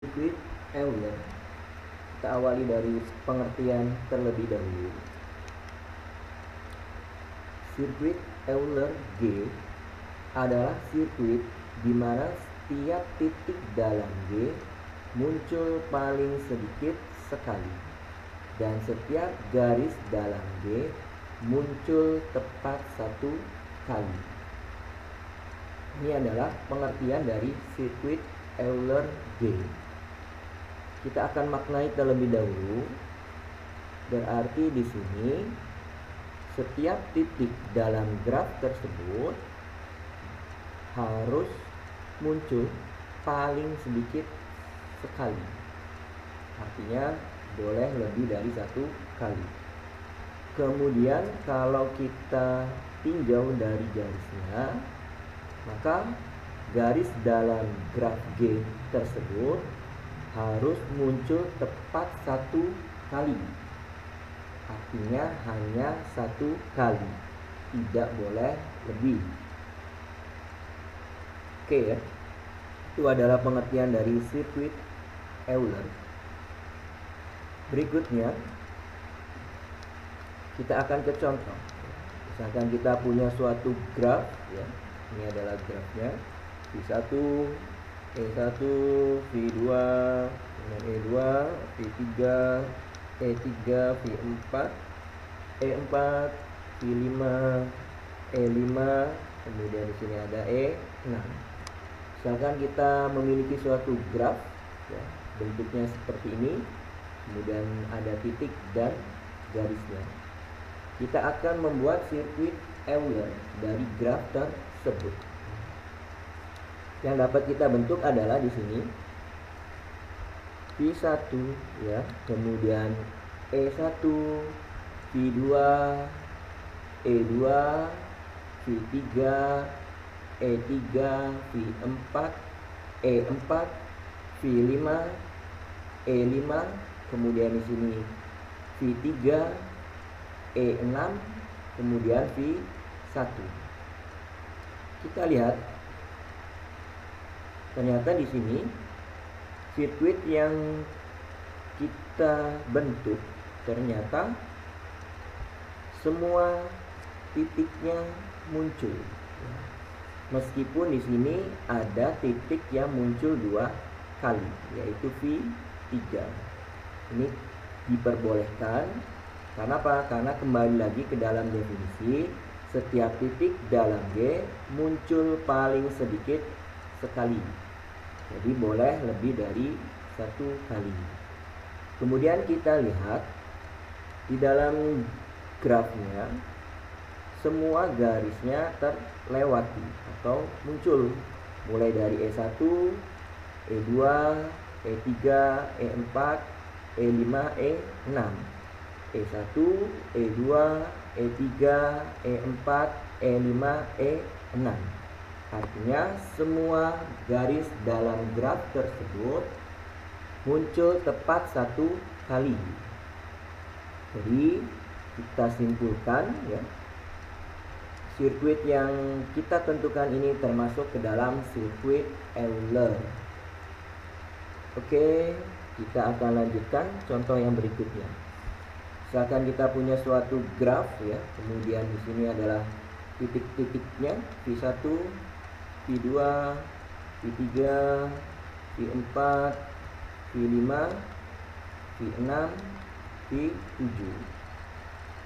Sirkuit Euler. Kita awali dari pengertian terlebih dahulu. Sirkuit Euler G adalah sirkuit di mana setiap titik dalam G muncul paling sedikit sekali, dan setiap garis dalam G muncul tepat satu kali. Ini adalah pengertian dari sirkuit Euler G. Kita akan maknai terlebih dahulu. Berarti di sini setiap titik dalam graf tersebut harus muncul paling sedikit sekali. Artinya boleh lebih dari satu kali. Kemudian kalau kita tinjau dari garisnya, maka garis dalam graf G tersebut harus muncul tepat satu kali. Artinya hanya satu kali, tidak boleh lebih. Oke ya, itu adalah pengertian dari sirkuit Euler. Berikutnya kita akan ke contoh. Misalkan kita punya suatu graf ya. Ini adalah grafnya V1, E1, V2, E2, V3, E3, V4, E4, V5, E5, kemudian di sini ada E6. Misalkan kita memiliki suatu graf ya, bentuknya seperti ini, kemudian ada titik dan garisnya. Kita akan membuat sirkuit Euler dari graf tersebut. Yang dapat kita bentuk adalah di sini V1 ya, kemudian E1, V2, E2, V3, E3, V4, E4, V5, E5, kemudian di sini V3, E6, kemudian V1. Kita lihat ternyata di sini sirkuit yang kita bentuk ternyata semua titiknya muncul. Meskipun di sini ada titik yang muncul dua kali, yaitu V3. Ini diperbolehkan. Karena apa? Karena kembali lagi ke dalam definisi, setiap titik dalam G muncul paling sedikit sekali. Jadi boleh lebih dari satu kali. Kemudian kita lihat di dalam grafnya semua garisnya terlewati atau muncul, mulai dari E1, E2, E3, E4, E5, E6, E1, E2, E3, E4, E5, E6. Artinya semua garis dalam graf tersebut muncul tepat satu kali. Jadi kita simpulkan ya, sirkuit yang kita tentukan ini termasuk ke dalam sirkuit Euler. Oke, kita akan lanjutkan contoh yang berikutnya. Misalkan kita punya suatu graf ya, kemudian di sini adalah titik-titiknya V1, V2, V3, V4, V5, V6, V7.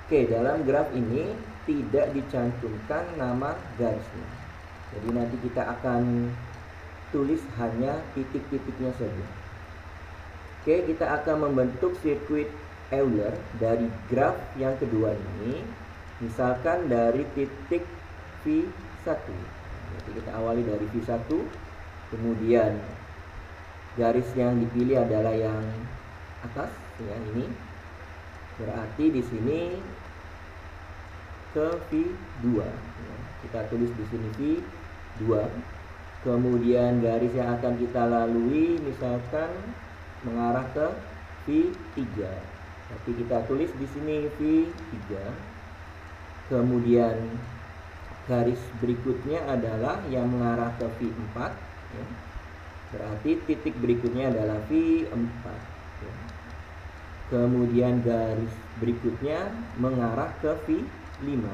Oke, dalam graf ini tidak dicantumkan nama garisnya. Jadi nanti kita akan tulis hanya titik-titiknya saja. Oke, kita akan membentuk sirkuit Euler dari graf yang kedua ini. Misalkan dari titik V1. Jadi kita awali dari V1, kemudian garis yang dipilih adalah yang atas ya, ini. Berarti di sini ke V2. Kita tulis di sini V2. Kemudian garis yang akan kita lalui misalkan mengarah ke V3. Tapi kita tulis di sini V3. Kemudian garis berikutnya adalah yang mengarah ke V4 ya. berarti titik berikutnya adalah V4 ya. Kemudian garis berikutnya mengarah ke V5.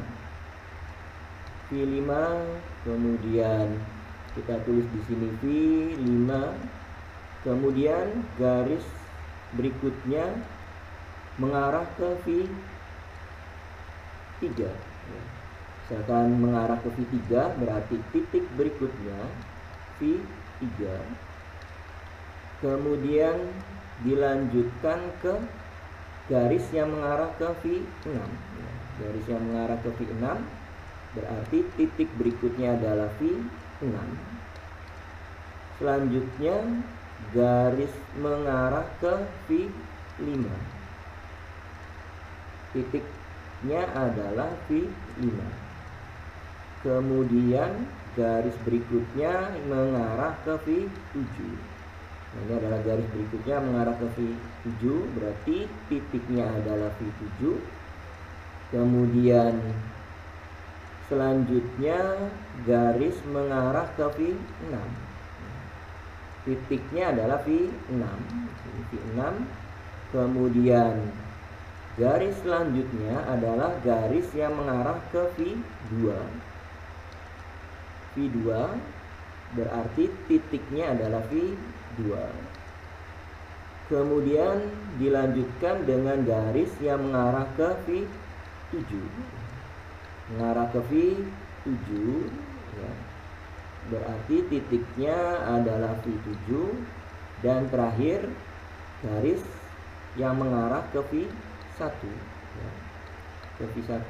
V5, kemudian kita tulis di sini V5. Kemudian garis berikutnya mengarah ke V3 ya. Misalkan mengarah ke V3 berarti titik berikutnya V3. Kemudian dilanjutkan ke garis yang mengarah ke V6 ya. Garis yang mengarah ke V6 berarti titik berikutnya adalah V6. Selanjutnya garis mengarah ke V5. Titiknya adalah V5. Kemudian garis berikutnya mengarah ke V7. Nah, ini adalah garis berikutnya mengarah ke V7, berarti titiknya adalah V7. Kemudian selanjutnya garis mengarah ke V6. Titiknya adalah V6. V6. Kemudian garis selanjutnya adalah garis yang mengarah ke V2. V2 berarti titiknya adalah V2. Kemudian dilanjutkan dengan garis yang mengarah ke V7. Mengarah ke V7 ya. Berarti titiknya adalah V7. Dan terakhir garis yang mengarah ke V1 ya. Ke V1.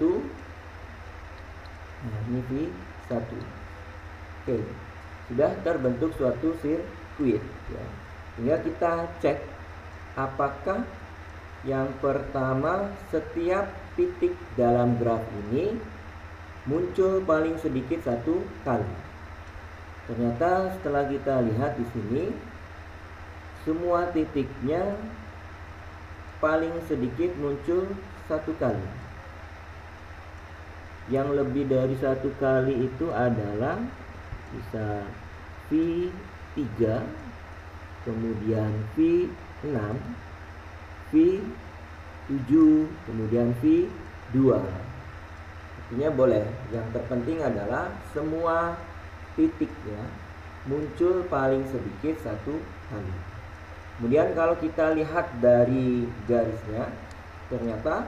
Nah, ini V1. Oke, sudah terbentuk suatu sirkuit ya. Tinggal kita cek apakah yang pertama, setiap titik dalam graf ini muncul paling sedikit satu kali. Ternyata setelah kita lihat di sini, semua titiknya paling sedikit muncul satu kali. Yang lebih dari satu kali itu adalah bisa V3, kemudian V6, V7, kemudian V2. Artinya boleh. Yang terpenting adalah semua titiknya muncul paling sedikit satu kali. Kemudian kalau kita lihat dari garisnya, ternyata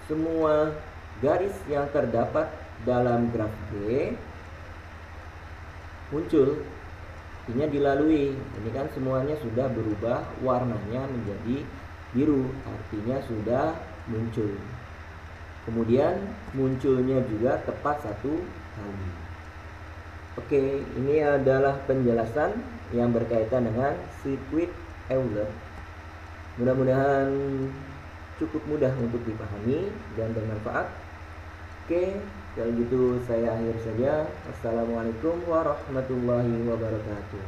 semua garis yang terdapat dalam graf B muncul, artinya dilalui. Ini kan semuanya sudah berubah warnanya menjadi biru, artinya sudah muncul. Kemudian munculnya juga tepat satu kali. Oke, ini adalah penjelasan yang berkaitan dengan sirkuit Euler. Mudah-mudahan cukup mudah untuk dipahami dan bermanfaat. Oke, kalau gitu saya akhir saja. Assalamualaikum warahmatullahi wabarakatuh.